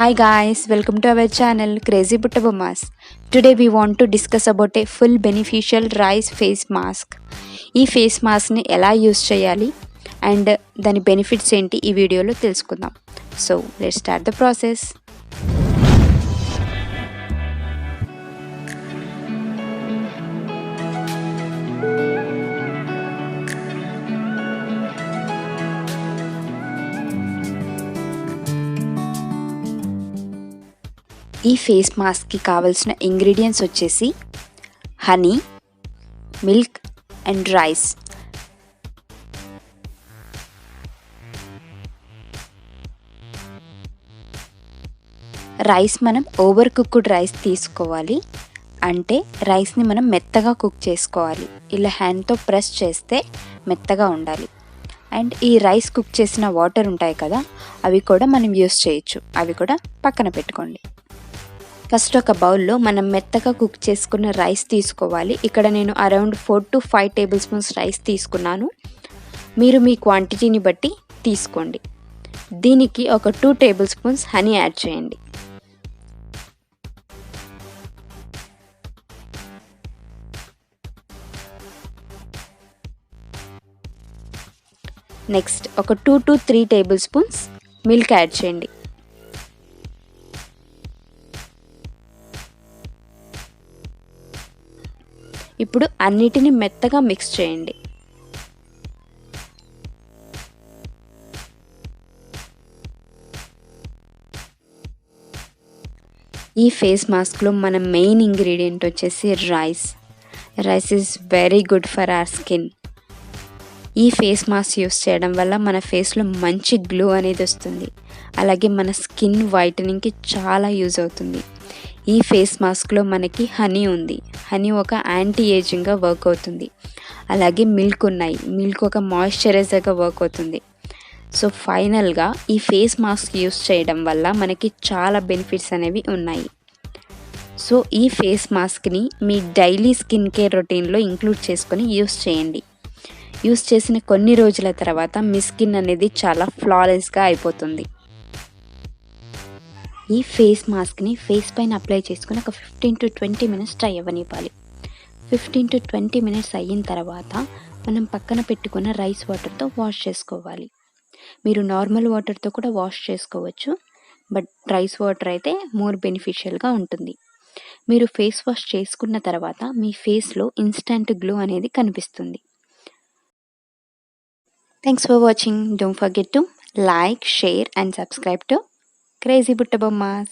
Hi guys, welcome to our channel Crazy Buttabommas. Today we want to discuss about a full beneficial rice face mask. ఈ face మాస్క్ని ఎలా use చేయాలి and దాని benefits ఏంటి ఈ వీడియోలో తెలుసుకుందాం. So let's start the process. ఈ face మాస్క్కి కావాల్సిన ఇంగ్రీడియంట్స్ వచ్చేసి honey, milk and rice. Rice మనం ఓవర్ కుక్డ్ రైస్ తీసుకోవాలి. అంటే రైస్ని మనం మెత్తగా కుక్ చేసుకోవాలి. ఇలా హ్యాండ్తో ప్రెస్ చేస్తే మెత్తగా ఉండాలి. అండ్ ఈ రైస్ కుక్ చేసిన వాటర్ ఉంటాయి కదా, అవి కూడా మనం యూస్ చేయొచ్చు. అవి కూడా పక్కన పెట్టుకోండి. ఫస్ట్ ఒక బౌల్లో మనం మెత్తగా కుక్ చేసుకున్న రైస్ తీసుకోవాలి. ఇక్కడ నేను around 4 to 5 table spoons rice తీసుకున్నాను. మీరు మీ క్వాంటిటీని బట్టి తీసుకోండి. దీనికి ఒక 2 టేబుల్ స్పూన్స్ హనీ యాడ్ చేయండి. నెక్స్ట్ ఒక 2 to 3 table spoons milk add చేయండి. ఇప్పుడు అన్నిటిని మెత్తగా మిక్స్ చేయండి. ఈ ఫేస్ మాస్క్లో మన మెయిన్ ఇంగ్రీడియంట్ వచ్చేసి rice. Rice is very good for our skin. ఈ ఫేస్ మాస్క్ యూస్ చేయడం వల్ల మన ఫేస్లో మంచి గ్లో అనేది వస్తుంది. అలాగే మన స్కిన్ వైటనింగ్కి చాలా యూజ్ అవుతుంది. ఈ ఫేస్ మాస్క్లో మనకి హనీ ఉంది. హనీ ఒక యాంటీ ఏజింగ్గా వర్క్ అవుతుంది. అలాగే మిల్క్ ఉన్నాయి. మిల్క్ ఒక మాయిశ్చరైజర్గా వర్క్ అవుతుంది. సో ఫైనల్గా ఈ ఫేస్ మాస్క్ యూస్ చేయడం వల్ల మనకి చాలా బెనిఫిట్స్ అనేవి ఉన్నాయి. సో ఈ ఫేస్ మాస్క్ని మీ డైలీ స్కిన్ కేర్ రొటీన్లో ఇంక్లూడ్ చేసుకొని యూస్ చేయండి. యూస్ చేసిన కొన్ని రోజుల తర్వాత మీ స్కిన్ అనేది చాలా ఫ్లాలెస్గా అయిపోతుంది. ఈ ఫేస్ మాస్క్ని ఫేస్ పైన అప్లై చేసుకుని ఒక 15 to 20 మినిట్స్ డ్రై అవ్వనివ్వాలి. 15 to 20 మినిట్స్ అయిన తర్వాత మనం పక్కన పెట్టుకున్న రైస్ వాటర్తో వాష్ చేసుకోవాలి. మీరు నార్మల్ వాటర్తో కూడా వాష్ చేసుకోవచ్చు, బట్ రైస్ వాటర్ అయితే మోర్ బెనిఫిషియల్గా ఉంటుంది. మీరు ఫేస్ వాష్ చేసుకున్న తర్వాత మీ ఫేస్లో ఇన్స్టంట్ గ్లో అనేది కనిపిస్తుంది. Thanks for watching. Don't forget to like, share and subscribe to Crazy Buttabommas.